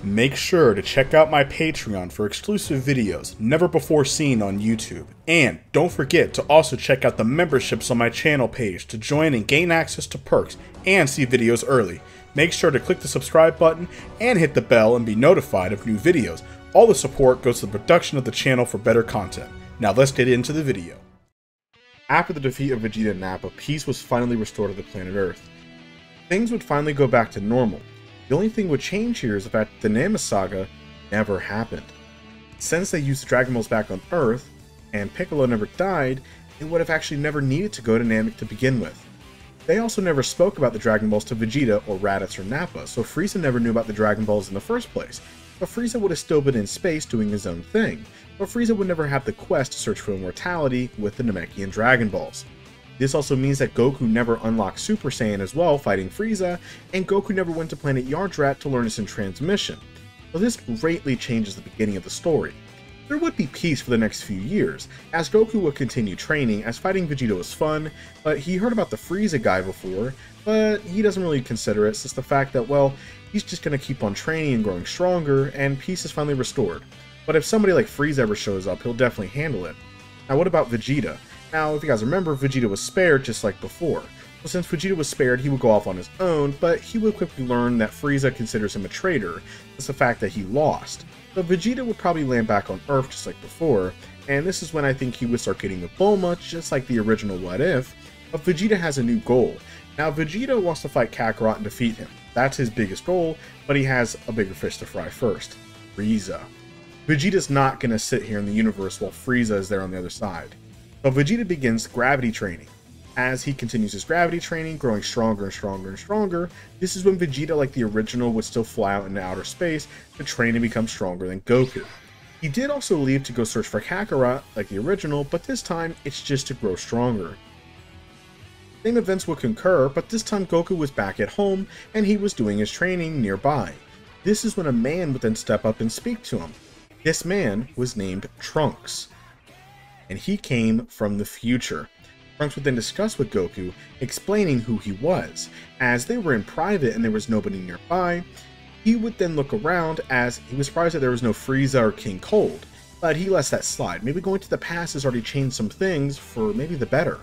Make sure to check out my Patreon for exclusive videos never before seen on YouTube. And don't forget to also check out the memberships on my channel page to join and gain access to perks and see videos early. Make sure to click the subscribe button and hit the bell and be notified of new videos. All the support goes to the production of the channel for better content. Now let's get into the video. After the defeat of Vegeta and Nappa, peace was finally restored to the planet Earth. Things would finally go back to normal. The only thing would change here is the fact that the Namek Saga never happened. Since they used the Dragon Balls back on Earth, and Piccolo never died, it would have actually never needed to go to Namek to begin with. They also never spoke about the Dragon Balls to Vegeta or Raditz or Nappa, so Frieza never knew about the Dragon Balls in the first place. But Frieza would have still been in space doing his own thing, but Frieza would never have the quest to search for immortality with the Namekian Dragon Balls. This also means that Goku never unlocked Super Saiyan as well, fighting Frieza, and Goku never went to planet Yardrat to learn instant transmission. So this greatly changes the beginning of the story. There would be peace for the next few years, as Goku would continue training, as fighting Vegeta was fun, but he heard about the Frieza guy before, but he doesn't really consider it, since the fact that, well, he's just going to keep on training and growing stronger, and peace is finally restored. But if somebody like Frieza ever shows up, he'll definitely handle it. Now what about Vegeta? Now, if you guys remember, Vegeta was spared just like before. So since Vegeta was spared, he would go off on his own, but he would quickly learn that Frieza considers him a traitor. That's the fact that he lost. So Vegeta would probably land back on Earth just like before, and this is when I think he would start getting with Bulma, just like the original What If, but Vegeta has a new goal. Now, Vegeta wants to fight Kakarot and defeat him. That's his biggest goal, but he has a bigger fish to fry first. Frieza. Vegeta's not going to sit here in the universe while Frieza is there on the other side. But Vegeta begins gravity training. As he continues his gravity training, growing stronger and stronger and stronger, this is when Vegeta, like the original, would still fly out into outer space to train and become stronger than Goku. He did also leave to go search for Kakarot, like the original, but this time, it's just to grow stronger. Same events would concur, but this time Goku was back at home, and he was doing his training nearby. This is when a man would then step up and speak to him. This man was named Trunks, and he came from the future. Trunks would then discuss with Goku, explaining who he was. As they were in private and there was nobody nearby, he would then look around as he was surprised that there was no Frieza or King Cold, but he lets that slide. Maybe going to the past has already changed some things for maybe the better.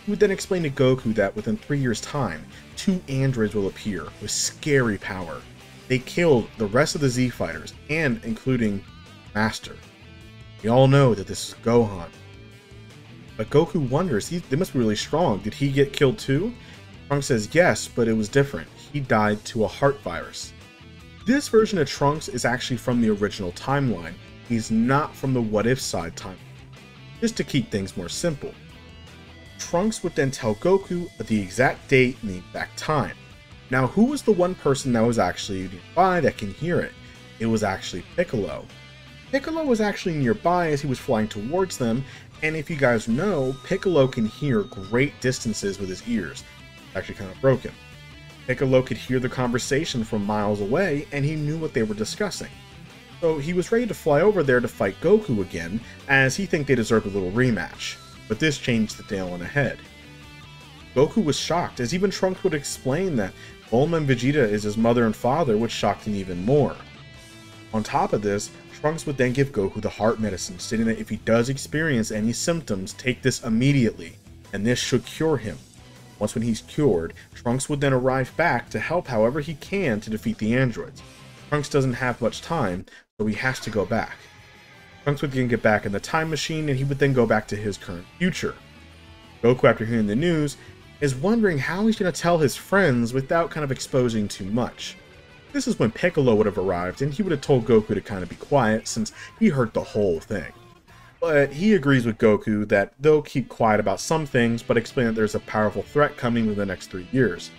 He would then explain to Goku that within 3 years' time, 2 androids will appear with scary power. They killed the rest of the Z Fighters, and including Master. We all know that this is Gohan. But Goku wonders, they must be really strong. Did he get killed too? Trunks says yes, but it was different. He died to a heart virus. This version of Trunks is actually from the original timeline. He's not from the What If side timeline. Just to keep things more simple. Trunks would then tell Goku the exact date and the exact time. Now, who was the one person that was actually nearby that can hear it? It was actually Piccolo. Piccolo was actually nearby as he was flying towards them, and if you guys know, Piccolo can hear great distances with his ears. It's actually kind of broken. Piccolo could hear the conversation from miles away, and he knew what they were discussing. So he was ready to fly over there to fight Goku again, as he think they deserved a little rematch. But this changed the tale on ahead. Goku was shocked, as even Trunks would explain that Bulma and Vegeta is his mother and father, which shocked him even more. On top of this, Trunks would then give Goku the heart medicine, stating that if he does experience any symptoms, take this immediately, and this should cure him. Once when he's cured, Trunks would then arrive back to help however he can to defeat the androids. Trunks doesn't have much time, so he has to go back. Trunks would then get back in the time machine, and he would then go back to his current future. Goku, after hearing the news, is wondering how he's going to tell his friends without kind of exposing too much. This is when Piccolo would have arrived, and he would have told Goku to kind of be quiet since he heard the whole thing. But he agrees with Goku that they'll keep quiet about some things, but explain that there's a powerful threat coming within the next 3 years.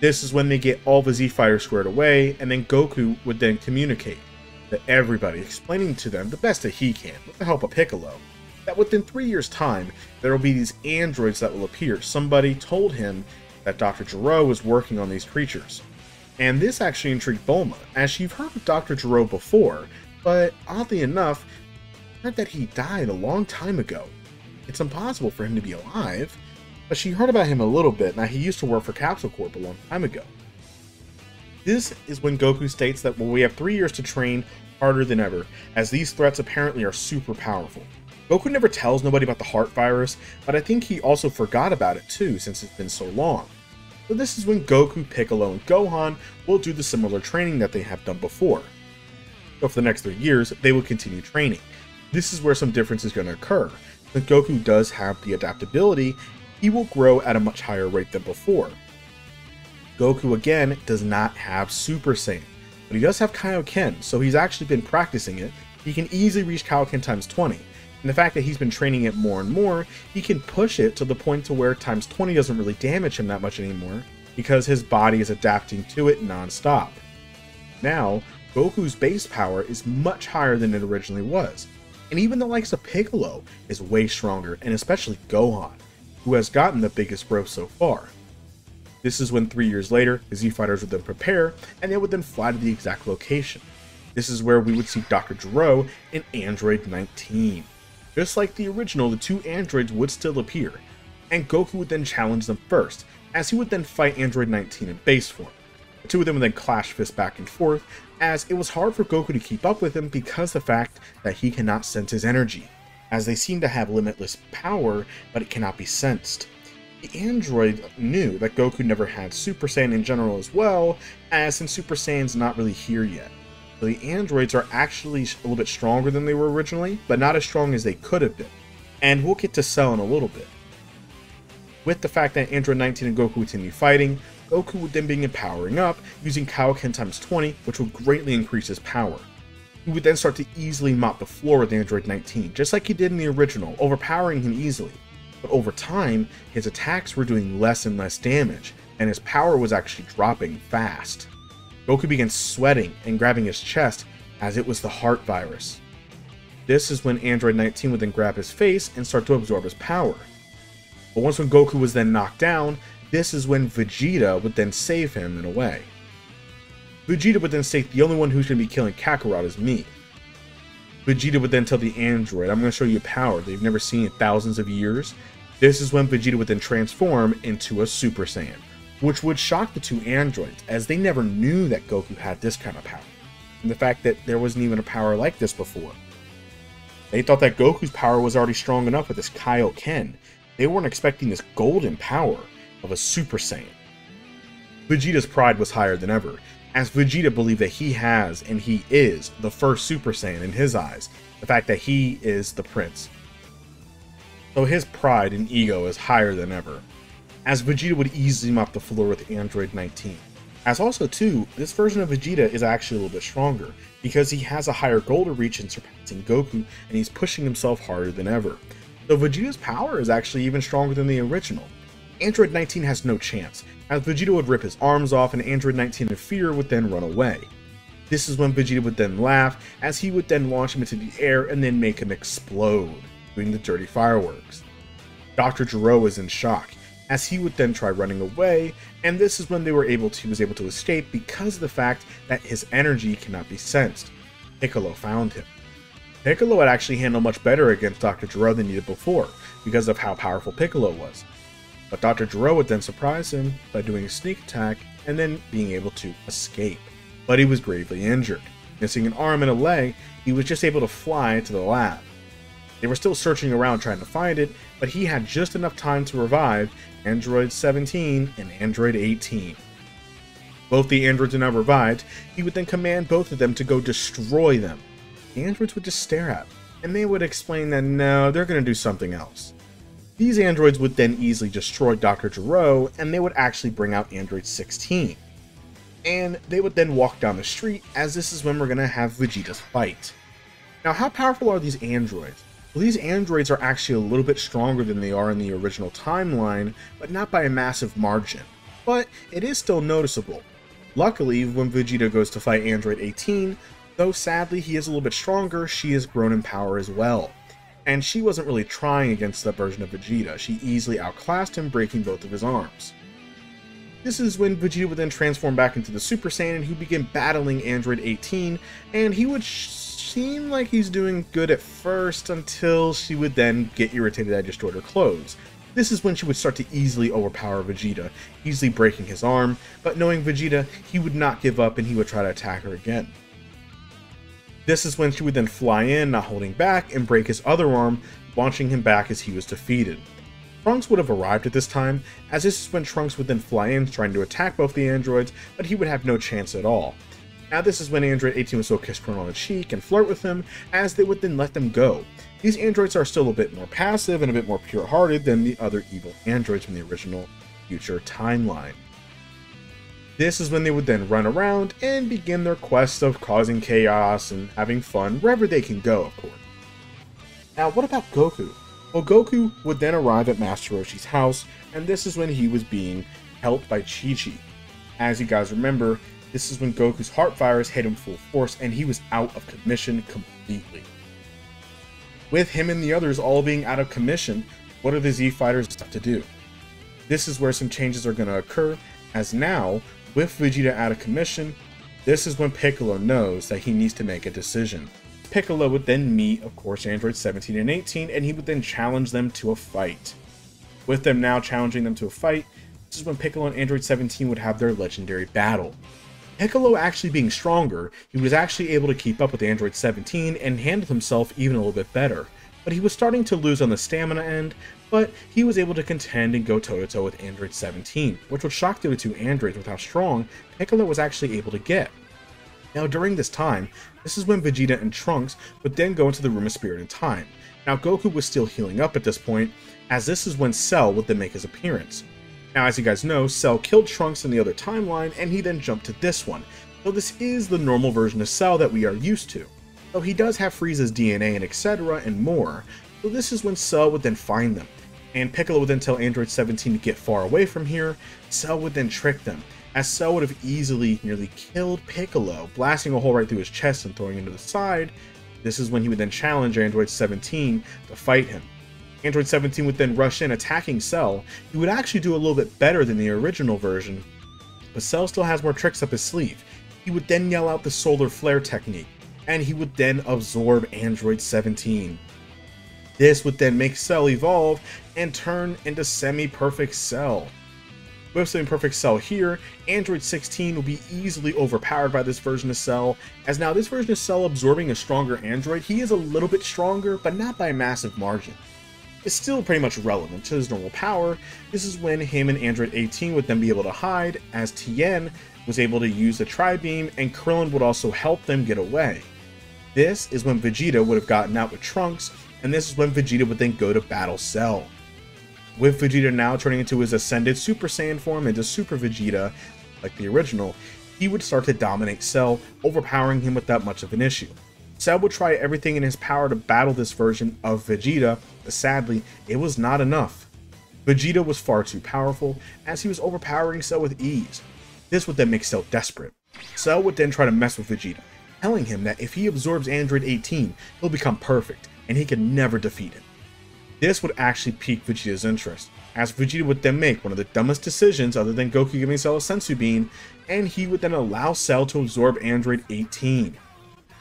This is when they get all the Z Fighters squared away, and then Goku would then communicate to everybody, explaining to them the best that he can, with the help of Piccolo, that within 3 years' time, there will be these androids that will appear. Somebody told him that Dr. Gero was working on these creatures. And this actually intrigued Bulma, as she'd heard of Dr. Gero before, but oddly enough, heard that he died a long time ago. It's impossible for him to be alive, but she heard about him a little bit. Now, he used to work for Capsule Corp a long time ago. This is when Goku states that, well, we have 3 years to train harder than ever, as these threats apparently are super powerful. Goku never tells nobody about the heart virus, but I think he also forgot about it too since it's been so long. So this is when Goku, Piccolo, and Gohan will do the similar training that they have done before. So for the next 3 years, they will continue training. This is where some difference is going to occur. Since Goku does have the adaptability, he will grow at a much higher rate than before. Goku again does not have Super Saiyan, but he does have Kaioken, so he's actually been practicing it. He can easily reach Kaioken times 20. And the fact that he's been training it more and more, he can push it to the point to where times 20 doesn't really damage him that much anymore, because his body is adapting to it non-stop. Now, Goku's base power is much higher than it originally was, and even the likes of Piccolo is way stronger, and especially Gohan, who has gotten the biggest growth so far. This is when 3 years later, the Z-Fighters would then prepare, and they would then fly to the exact location. This is where we would see Dr. Gero in Android 19. Just like the original, the 2 androids would still appear, and Goku would then challenge them first, as he would then fight Android 19 in base form. The 2 of them would then clash fists back and forth, as it was hard for Goku to keep up with him because of the fact that he cannot sense his energy, as they seem to have limitless power, but it cannot be sensed. The android knew that Goku never had Super Saiyan in general as well, as since Super Saiyan's not really here yet. So the androids are actually a little bit stronger than they were originally, but not as strong as they could have been. And we'll get to Cell in a little bit. With the fact that Android 19 and Goku would continue fighting, Goku would then begin powering up, using Kaioken times 20, which would greatly increase his power. He would then start to easily mop the floor with Android 19, just like he did in the original, overpowering him easily. But over time, his attacks were doing less and less damage, and his power was actually dropping fast. Goku began sweating and grabbing his chest, as it was the heart virus. This is when Android 19 would then grab his face and start to absorb his power. But once when Goku was then knocked down, this is when Vegeta would then save him in a way. Vegeta would then state, the only one who's going to be killing Kakarot is me. Vegeta would then tell the android, I'm going to show you power they've never seen in thousands of years. This is when Vegeta would then transform into a Super Saiyan, which would shock the 2 androids, as they never knew that Goku had this kind of power, and the fact that there wasn't even a power like this before. They thought that Goku's power was already strong enough with this Kaioken. They weren't expecting this golden power of a Super Saiyan. Vegeta's pride was higher than ever, as Vegeta believed that he has, and he is, the first Super Saiyan in his eyes, the fact that he is the prince. So his pride and ego is higher than ever, as Vegeta would easily mop the floor with Android 19. As also too, this version of Vegeta is actually a little bit stronger, because he has a higher goal to reach in surpassing Goku, and he's pushing himself harder than ever. So Vegeta's power is actually even stronger than the original. Android 19 has no chance, as Vegeta would rip his arms off and Android 19 in fear would then run away. This is when Vegeta would then laugh, as he would then launch him into the air and then make him explode, doing the dirty fireworks. Dr. Gero was in shock, as he would then try running away, and this is when he was able to escape because of the fact that his energy cannot be sensed. Piccolo found him. Piccolo had actually handled much better against Dr. Gero than he did before, because of how powerful Piccolo was. But Dr. Gero would then surprise him by doing a sneak attack and then being able to escape. But he was gravely injured. Missing an arm and a leg, he was just able to fly to the lab. They were still searching around trying to find it, but he had just enough time to revive Android 17 and Android 18. Both the androids are now revived. He would then command both of them to go destroy them. The androids would just stare at him, and they would explain that no, they're going to do something else. These androids would then easily destroy Dr. Gero, and they would actually bring out Android 16. And they would then walk down the street, as this is when we're going to have Vegeta's fight. Now, how powerful are these androids? Well, these androids are actually a little bit stronger than they are in the original timeline, but not by a massive margin. But it is still noticeable. Luckily, when Vegeta goes to fight Android 18, though sadly he is a little bit stronger, she has grown in power as well. And she wasn't really trying against that version of Vegeta. She easily outclassed him, breaking both of his arms. This is when Vegeta would then transform back into the Super Saiyan, and he would begin battling Android 18, and he would seem like he's doing good at first until she would then get irritated that I destroyed her clothes. This is when she would start to easily overpower Vegeta, easily breaking his arm, but knowing Vegeta, he would not give up and he would try to attack her again. This is when she would then fly in, not holding back, and break his other arm, launching him back as he was defeated. Trunks would have arrived at this time, as this is when Trunks would then fly in trying to attack both the androids, but he would have no chance at all. Now this is when Android 18 would still kiss Krillin on the cheek and flirt with him, as they would then let them go. These androids are still a bit more passive and a bit more pure-hearted than the other evil androids from the original future timeline. This is when they would then run around and begin their quest of causing chaos and having fun wherever they can go, of course. Now what about Goku? Well, Goku would then arrive at Master Roshi's house, and this is when he was being helped by Chi-Chi. As you guys remember, this is when Goku's heart virus hit him full force and he was out of commission completely. With him and the others all being out of commission, what do the Z Fighters have to do? This is where some changes are going to occur, as now, with Vegeta out of commission, this is when Piccolo knows that he needs to make a decision. Piccolo would then meet, of course, Androids 17 and 18, and he would then challenge them to a fight. With them now challenging them to a fight, this is when Piccolo and Android 17 would have their legendary battle. Piccolo actually being stronger, he was actually able to keep up with Android 17 and handle himself even a little bit better, but he was starting to lose on the stamina end, but he was able to contend and go toe-to-toe with Android 17, which would shock the other two androids with how strong Piccolo was actually able to get. Now during this time, this is when Vegeta and Trunks would then go into the Room of Spirit and Time. Now Goku was still healing up at this point, as this is when Cell would then make his appearance. Now as you guys know, Cell killed Trunks in the other timeline and he then jumped to this one, so this is the normal version of Cell that we are used to. Though he does have Frieza's DNA and etc. and more, so this is when Cell would then find them. And Piccolo would then tell Android 17 to get far away from here. Cell would then trick them, as Cell would have easily nearly killed Piccolo, blasting a hole right through his chest and throwing him to the side. This is when he would then challenge Android 17 to fight him. Android 17 would then rush in, attacking Cell. He would actually do a little bit better than the original version, but Cell still has more tricks up his sleeve. He would then yell out the solar flare technique, and he would then absorb Android 17. This would then make Cell evolve and turn into semi-perfect Cell. With semi-perfect Cell here, Android 16 will be easily overpowered by this version of Cell, as now this version of Cell absorbing a stronger android, he is a little bit stronger, but not by a massive margin. It's still pretty much relevant to his normal power. This is when him and Android 18 would then be able to hide, as Tien was able to use the Tri-Beam and Krillin would also help them get away. This is when Vegeta would have gotten out with Trunks, and this is when Vegeta would then go to battle Cell. With Vegeta now turning into his ascended Super Saiyan form into Super Vegeta, like the original, he would start to dominate Cell, overpowering him without much of an issue. Cell would try everything in his power to battle this version of Vegeta, but sadly, it was not enough. Vegeta was far too powerful, as he was overpowering Cell with ease. This would then make Cell desperate. Cell would then try to mess with Vegeta, telling him that if he absorbs Android 18, he'll become perfect, and he can never defeat him. This would actually pique Vegeta's interest, as Vegeta would then make one of the dumbest decisions other than Goku giving Cell a Senzu Bean, and he would then allow Cell to absorb Android 18.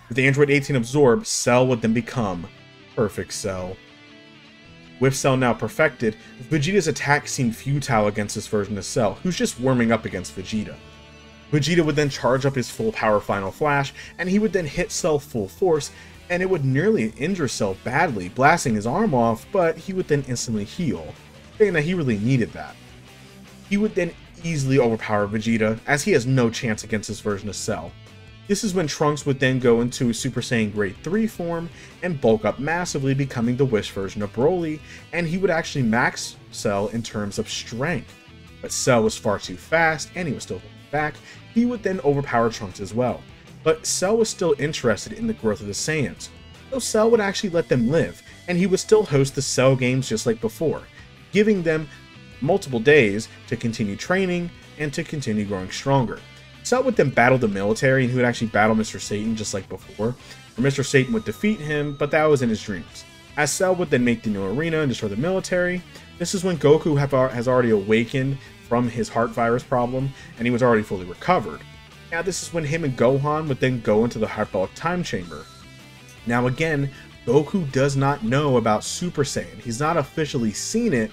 With Android 18 absorbed, Cell would then become Perfect Cell. With Cell now perfected, Vegeta's attack seemed futile against this version of Cell, who's just warming up against Vegeta. Vegeta would then charge up his full power Final Flash, and he would then hit Cell full force, and it would nearly injure Cell badly, blasting his arm off, but he would then instantly heal, saying that he really needed that. He would then easily overpower Vegeta, as he has no chance against this version of Cell. This is when Trunks would then go into Super Saiyan Grade 3 form and bulk up massively, becoming the Wish version of Broly, and he would actually max Cell in terms of strength. But Cell was far too fast, and he was still holding back. He would then overpower Trunks as well. But Cell was still interested in the growth of the Saiyans, so Cell would actually let them live, and he would still host the Cell games just like before, giving them multiple days to continue training and to continue growing stronger. Cell would then battle the military, and he would actually battle Mr. Satan just like before, where Mr. Satan would defeat him, but that was in his dreams. As Cell would then make the new arena and destroy the military, this is when Goku has already awakened from his heart virus problem, and he was already fully recovered. Now this is when him and Gohan would then go into the Hyperbolic Time Chamber. Now again, Goku does not know about Super Saiyan. He's not officially seen it.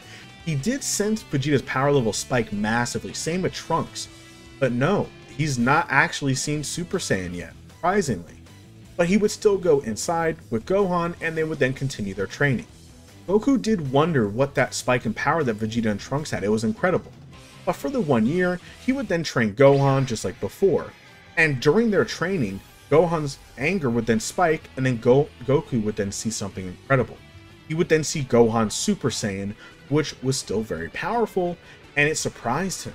He did sense Vegeta's power level spike massively, same with Trunks. But no, he's not actually seen Super Saiyan yet, surprisingly. But he would still go inside with Gohan, and they would then continue their training. Goku did wonder what that spike in power that Vegeta and Trunks had. It was incredible. But for the 1 year, he would then train Gohan just like before. And during their training, Gohan's anger would then spike, and then Goku would then see something incredible. He would then see Gohan's Super Saiyan, which was still very powerful, and it surprised him.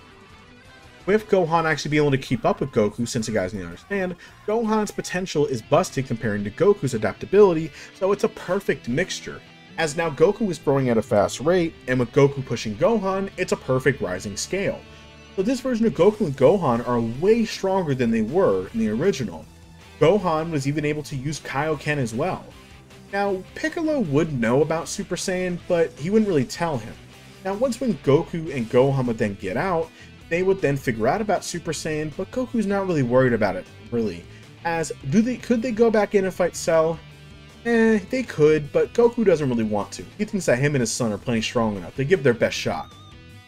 With Gohan actually being able to keep up with Goku, since you guys need to understand, Gohan's potential is busted comparing to Goku's adaptability, so it's a perfect mixture. As now Goku is growing at a fast rate, and with Goku pushing Gohan, it's a perfect rising scale. So this version of Goku and Gohan are way stronger than they were in the original. Gohan was even able to use Kaioken as well. Now, Piccolo would know about Super Saiyan, but he wouldn't really tell him. Now, once when Goku and Gohan would then get out, they would then figure out about Super Saiyan, but Goku's not really worried about it, really. As, could they go back in and fight Cell? They could, but Goku doesn't really want to. He thinks that him and his son are plenty strong enough to give their best shot.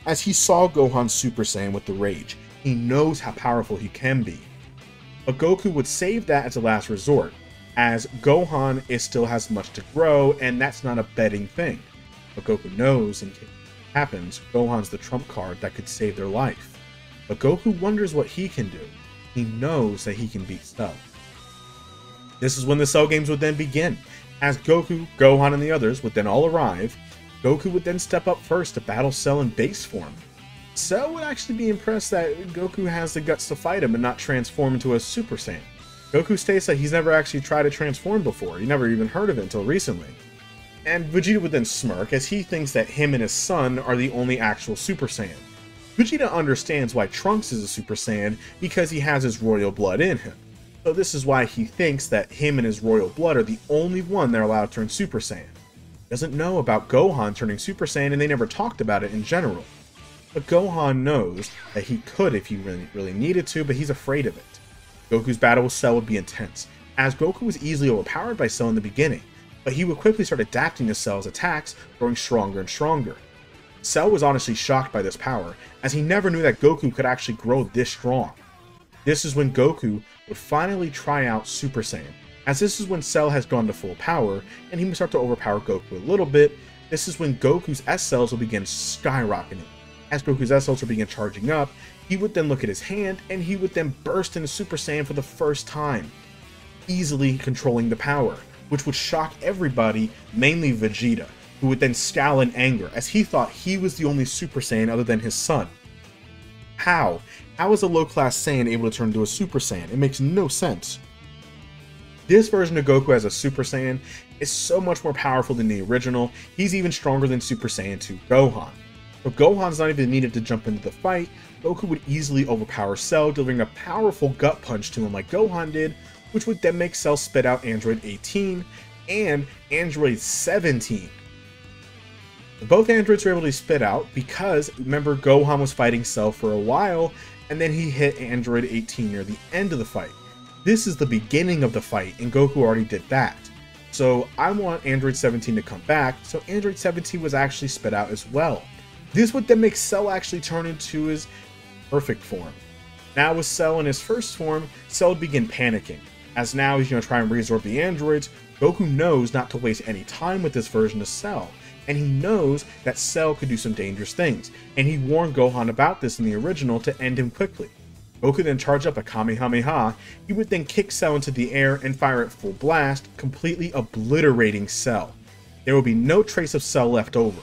As he saw Gohan's Super Saiyan with the rage, he knows how powerful he can be. But Goku would save that as a last resort, as Gohan still has much to grow, and that's not a betting thing. But Goku knows, in case it happens, Gohan's the trump card that could save their life. But Goku wonders what he can do. He knows that he can beat Cell. This is when the Cell games would then begin. As Goku, Gohan, and the others would then all arrive, Goku would then step up first to battle Cell in base form. Cell would actually be impressed that Goku has the guts to fight him and not transform into a Super Saiyan. Goku states that he's never actually tried to transform before, he never even heard of it until recently. And Vegeta would then smirk as he thinks that him and his son are the only actual Super Saiyan. Vegeta understands why Trunks is a Super Saiyan because he has his royal blood in him. So this is why he thinks that him and his royal blood are the only one that are allowed to turn Super Saiyan. He doesn't know about Gohan turning Super Saiyan, and they never talked about it in general. But Gohan knows that he could if he really needed to, but he's afraid of it. Goku's battle with Cell would be intense, as Goku was easily overpowered by Cell in the beginning, but he would quickly start adapting to Cell's attacks, growing stronger and stronger. Cell was honestly shocked by this power, as he never knew that Goku could actually grow this strong. This is when Goku would finally try out Super Saiyan, as this is when Cell has gone to full power, and he would start to overpower Goku a little bit. This is when Goku's S-cells will begin skyrocketing. As Goku's S-cells will begin charging up, he would then look at his hand, and he would then burst into Super Saiyan for the first time, easily controlling the power, which would shock everybody, mainly Vegeta, who would then scowl in anger, as he thought he was the only Super Saiyan other than his son. How? How is a low-class Saiyan able to turn into a Super Saiyan? It makes no sense. This version of Goku as a Super Saiyan is so much more powerful than the original. He's even stronger than Super Saiyan 2 Gohan. But Gohan's not even needed to jump into the fight. Goku would easily overpower Cell, delivering a powerful gut punch to him like Gohan did, which would then make Cell spit out Android 18 and Android 17. Both androids were able to spit out because, remember, Gohan was fighting Cell for a while, and then he hit Android 18 near the end of the fight. This is the beginning of the fight, and Goku already did that. So I want Android 17 to come back, so Android 17 was actually spit out as well. This would then make Cell actually turn into his perfect form. Now with Cell in his first form, Cell would begin panicking. As now he's going to try and reabsorb the androids, Goku knows not to waste any time with this version of Cell, and he knows that Cell could do some dangerous things, and he warned Gohan about this in the original to end him quickly. Goku then charged up a Kamehameha. He would then kick Cell into the air and fire at full blast, completely obliterating Cell. There would be no trace of Cell left over.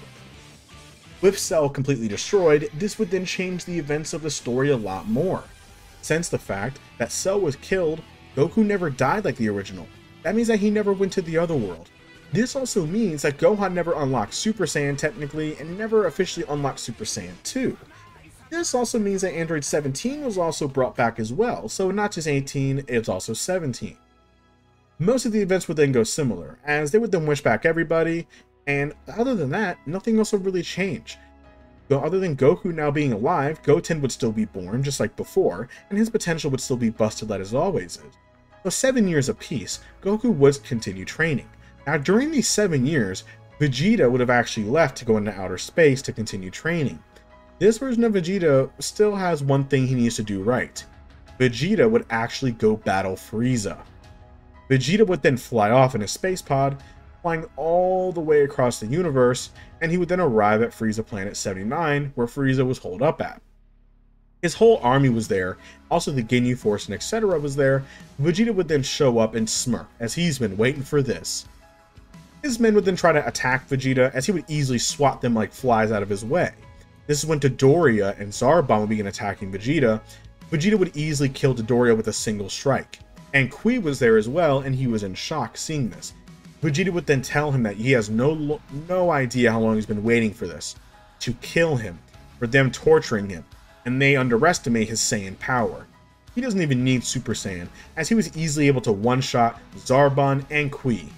With Cell completely destroyed, this would then change the events of the story a lot more. Since the fact that Cell was killed, Goku never died like the original. That means that he never went to the other world. This also means that Gohan never unlocked Super Saiyan technically, and never officially unlocked Super Saiyan 2. This also means that Android 17 was also brought back as well, so not just 18, it's also 17. Most of the events would then go similar, as they would then wish back everybody, and other than that, nothing else would really change. Though other than Goku now being alive, Goten would still be born, just like before, and his potential would still be busted like it always is. So 7 years apiece, Goku would continue training. Now during these 7 years, Vegeta would have actually left to go into outer space to continue training. This version of Vegeta still has one thing he needs to do right. Vegeta would actually go battle Frieza. Vegeta would then fly off in a space pod, flying all the way across the universe, and he would then arrive at Frieza Planet 79, where Frieza was holed up at. His whole army was there, also the Ginyu Force and etc. was there. Vegeta would then show up and smirk, as he's been waiting for this. His men would then try to attack Vegeta, as he would easily swat them like flies out of his way. This is when Dodoria and Zarbon would begin attacking Vegeta. Vegeta would easily kill Dodoria with a single strike. And Kui was there as well, and he was in shock seeing this. Vegeta would then tell him that he has no idea how long he's been waiting for this. To kill him, for them torturing him, and they underestimate his Saiyan power. He doesn't even need Super Saiyan, as he was easily able to one-shot Zarbon and Kui.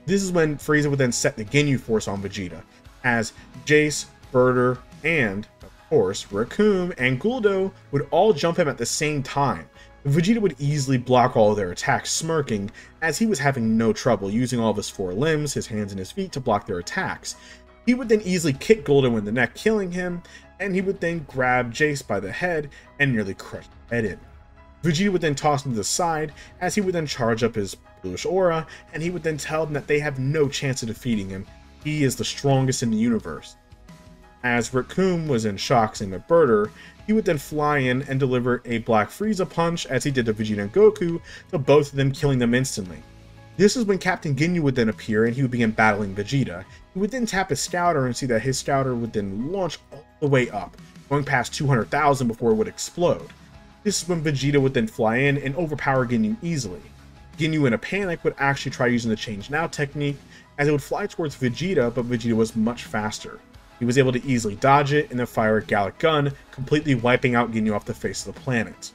This is when Frieza would then set the Ginyu Force on Vegeta, as Jace, Birder, and, of course, Recoome and Guldo would all jump him at the same time. Vegeta would easily block all of their attacks, smirking, as he was having no trouble using all of his 4 limbs, his hands and his feet, to block their attacks. He would then easily kick Guldo in the neck, killing him, and he would then grab Jace by the head and nearly crush his head in. Vegeta would then toss him to the side, as he would then charge up his bluish aura, and he would then tell them that they have no chance of defeating him. He is the strongest in the universe. As Recoome was in shock, same with Birder, he would then fly in and deliver a Black Frieza punch, as he did to Vegeta and Goku, to both of them, killing them instantly. This is when Captain Ginyu would then appear, and he would begin battling Vegeta. He would then tap his scouter and see that his scouter would then launch all the way up, going past 200,000 before it would explode. This is when Vegeta would then fly in and overpower Ginyu easily. Ginyu, in a panic, would actually try using the Change Now technique, as it would fly towards Vegeta, but Vegeta was much faster. He was able to easily dodge it and then fire a Gallic Gun, completely wiping out Ginyu off the face of the planet.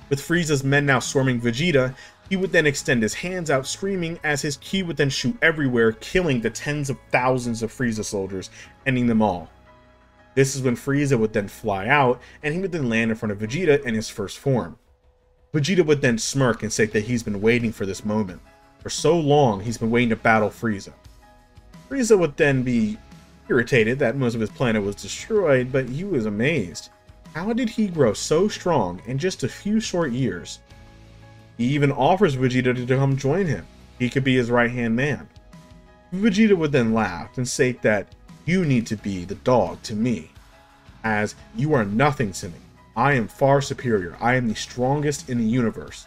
With Frieza's men now swarming Vegeta, he would then extend his hands out screaming, as his ki would then shoot everywhere, killing the tens of thousands of Frieza soldiers, ending them all. This is when Frieza would then fly out, and he would then land in front of Vegeta in his first form. Vegeta would then smirk and say that he's been waiting for this moment. For so long, he's been waiting to battle Frieza. Frieza would then be irritated that most of his planet was destroyed, but he was amazed. How did he grow so strong in just a few short years? He even offers Vegeta to come join him. He could be his right-hand man. Vegeta would then laugh and say that, "You need to be the dog to me, as you are nothing to me. I am far superior. I am the strongest in the universe."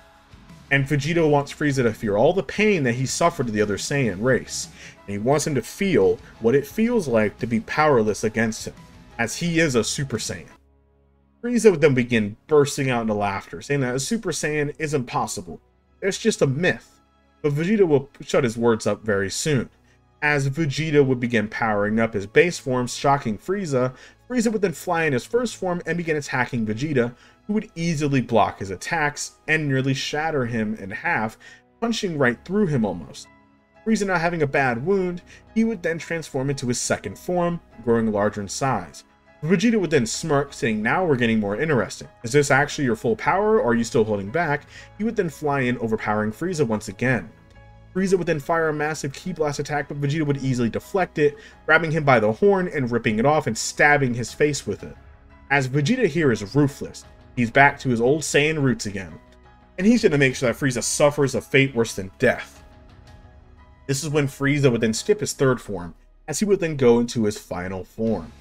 And Vegeta wants Frieza to feel all the pain that he suffered to the other Saiyan race, and he wants him to feel what it feels like to be powerless against him, as he is a Super Saiyan. Frieza would then begin bursting out into laughter, saying that a Super Saiyan is impossible. It's just a myth. But Vegeta will shut his words up very soon. As Vegeta would begin powering up his base form, shocking Frieza, Frieza would then fly in his first form and begin attacking Vegeta, who would easily block his attacks and nearly shatter him in half, punching right through him almost. Frieza now having a bad wound, he would then transform into his second form, growing larger in size. Vegeta would then smirk, saying, "Now we're getting more interesting. Is this actually your full power, or are you still holding back?" He would then fly in, overpowering Frieza once again. Frieza would then fire a massive Ki Blast attack, but Vegeta would easily deflect it, grabbing him by the horn and ripping it off and stabbing his face with it. As Vegeta here is ruthless, he's back to his old Saiyan roots again, and he's going to make sure that Frieza suffers a fate worse than death. This is when Frieza would then skip his third form, as he would then go into his final form.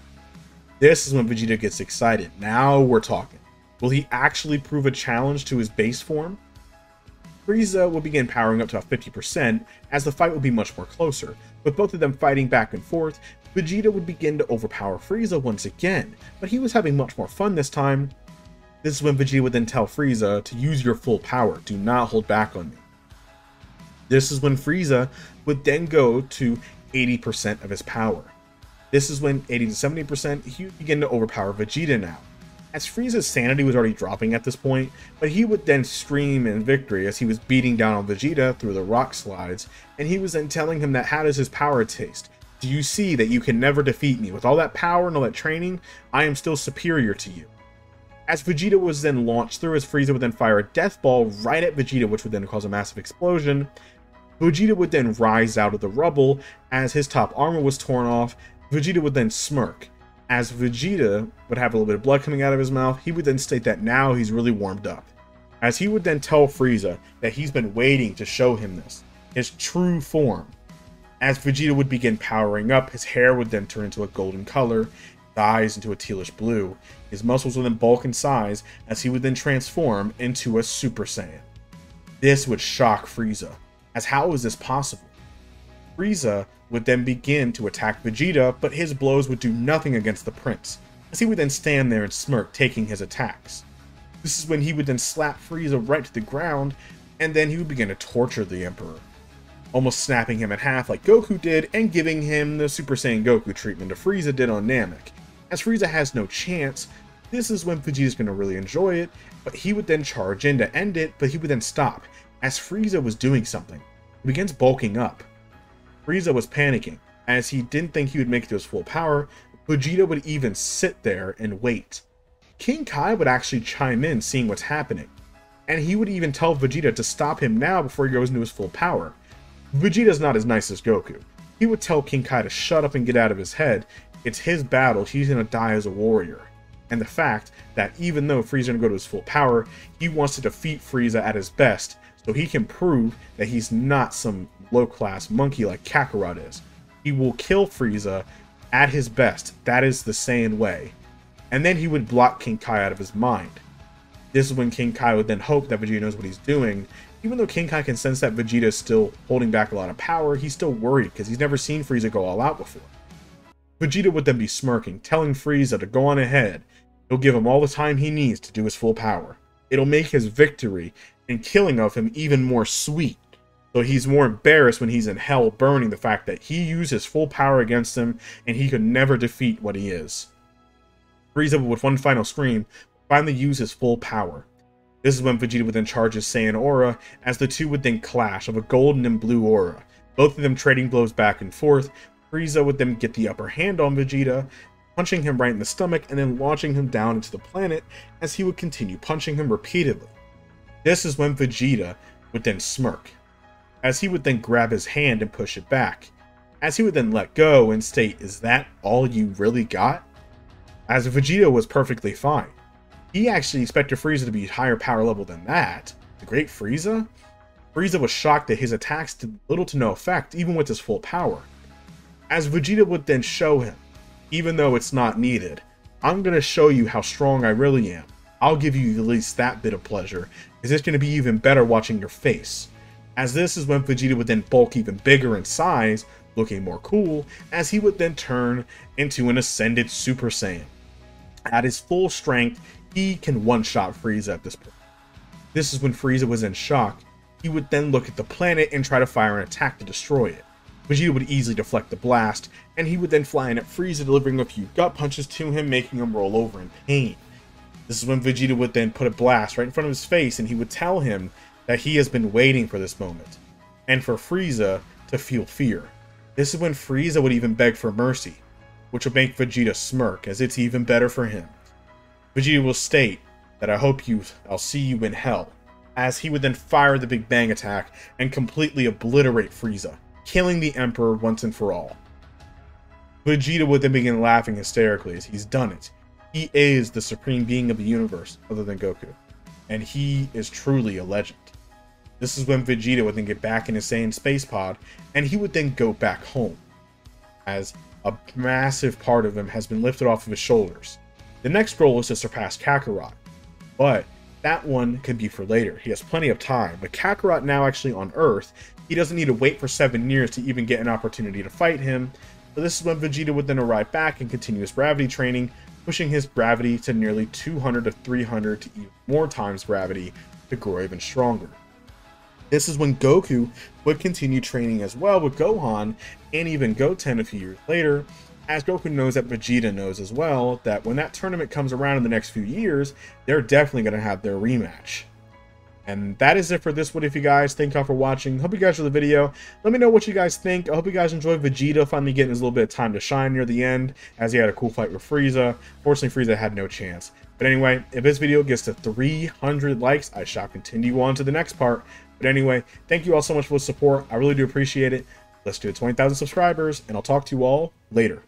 This is when Vegeta gets excited. Now we're talking. Will he actually prove a challenge to his base form? Frieza will begin powering up to 50%, as the fight will be much more closer. With both of them fighting back and forth, Vegeta would begin to overpower Frieza once again, but he was having much more fun this time. This is when Vegeta would then tell Frieza to use your full power, do not hold back on me. This is when Frieza would then go to 80% of his power. This is when 80 to 70% he would begin to overpower Vegeta now. As Frieza's sanity was already dropping at this point, but he would then scream in victory as he was beating down on Vegeta through the rock slides, and he was then telling him that, "How does his power taste? Do you see that you can never defeat me? With all that power and all that training, I am still superior to you." As Vegeta was then launched through, as Frieza would then fire a death ball right at Vegeta, which would then cause a massive explosion. Vegeta would then rise out of the rubble. As his top armor was torn off, Vegeta would then smirk. As Vegeta would have a little bit of blood coming out of his mouth, he would then state that now he's really warmed up. As he would then tell Frieza that he's been waiting to show him this, his true form. As Vegeta would begin powering up, his hair would then turn into a golden color, his eyes into a tealish blue, his muscles would then bulk in size as he would then transform into a Super Saiyan. This would shock Frieza, as how is this possible? Frieza would then begin to attack Vegeta, but his blows would do nothing against the prince, as he would then stand there and smirk, taking his attacks. This is when he would then slap Frieza right to the ground, and then he would begin to torture the Emperor, almost snapping him in half like Goku did, and giving him the Super Saiyan Goku treatment that Frieza did on Namek. As Frieza has no chance, this is when Vegeta's going to really enjoy it, but he would then charge in to end it, but he would then stop, as Frieza was doing something. He begins bulking up. Frieza was panicking, as he didn't think he would make it to his full power. Vegeta would even sit there and wait. King Kai would actually chime in, seeing what's happening, and he would even tell Vegeta to stop him now before he goes into his full power. Vegeta's not as nice as Goku. He would tell King Kai to shut up and get out of his head. It's his battle, he's gonna die as a warrior. And the fact that even though Frieza's gonna go to his full power, he wants to defeat Frieza at his best, so he can prove that he's not some low-class monkey like Kakarot is. He will kill Frieza at his best. That is the Saiyan way. And then he would block King Kai out of his mind. This is when King Kai would then hope that Vegeta knows what he's doing. Even though King Kai can sense that Vegeta is still holding back a lot of power, he's still worried because he's never seen Frieza go all out before. Vegeta would then be smirking, telling Frieza to go on ahead. He'll give him all the time he needs to do his full power. It'll make his victory and killing of him even more sweet. So he's more embarrassed when he's in hell burning the fact that he used his full power against him and he could never defeat what he is. Frieza would, with one final scream, finally use his full power. This is when Vegeta would then charge his Saiyan aura, as the two would then clash of a golden and blue aura, both of them trading blows back and forth. Frieza would then get the upper hand on Vegeta, punching him right in the stomach and then launching him down into the planet as he would continue punching him repeatedly. This is when Vegeta would then smirk, as he would then grab his hand and push it back, as he would then let go and state, "Is that all you really got?" As Vegeta was perfectly fine. He actually expected Frieza to be higher power level than that. The great Frieza? Frieza was shocked that his attacks did little to no effect, even with his full power. As Vegeta would then show him, even though it's not needed, "I'm going to show you how strong I really am. I'll give you at least that bit of pleasure, because it's going to be even better watching your face." As this is when Vegeta would then bulk even bigger in size, looking more cool, as he would then turn into an ascended Super Saiyan. At his full strength, he can one-shot Frieza at this point. This is when Frieza was in shock. He would then look at the planet and try to fire an attack to destroy it. Vegeta would easily deflect the blast, and he would then fly in at Frieza, delivering a few gut punches to him, making him roll over in pain. This is when Vegeta would then put a blast right in front of his face, and he would tell him that he has been waiting for this moment, and for Frieza to feel fear. This is when Frieza would even beg for mercy, which would make Vegeta smirk, as it's even better for him. Vegeta will state that I'll see you in hell, as he would then fire the Big Bang attack and completely obliterate Frieza, killing the Emperor once and for all. Vegeta would then begin laughing hysterically as he's done it. He is the supreme being of the universe, other than Goku, and he is truly a legend. This is when Vegeta would then get back in his Saiyan space pod, and he would then go back home, as a massive part of him has been lifted off of his shoulders. The next goal is to surpass Kakarot, but that one could be for later. He has plenty of time, but Kakarot now actually on Earth, he doesn't need to wait for 7 years to even get an opportunity to fight him. So this is when Vegeta would then arrive back and continue his gravity training, pushing his gravity to nearly 200 to 300 to even more times gravity to grow even stronger. This is when Goku would continue training as well with Gohan and even Goten a few years later, as Goku knows that Vegeta knows as well that when that tournament comes around in the next few years, they're definitely going to have their rematch. And that is it for this one, if you guys. Thank y'all for watching. Hope you guys enjoyed the video. Let me know what you guys think. I hope you guys enjoyed Vegeta finally getting his little bit of time to shine near the end, as he had a cool fight with Frieza. Fortunately, Frieza had no chance. But anyway, if this video gets to 300 likes, I shall continue on to the next part. But anyway, thank you all so much for the support. I really do appreciate it. Let's do 20,000 subscribers, and I'll talk to you all later.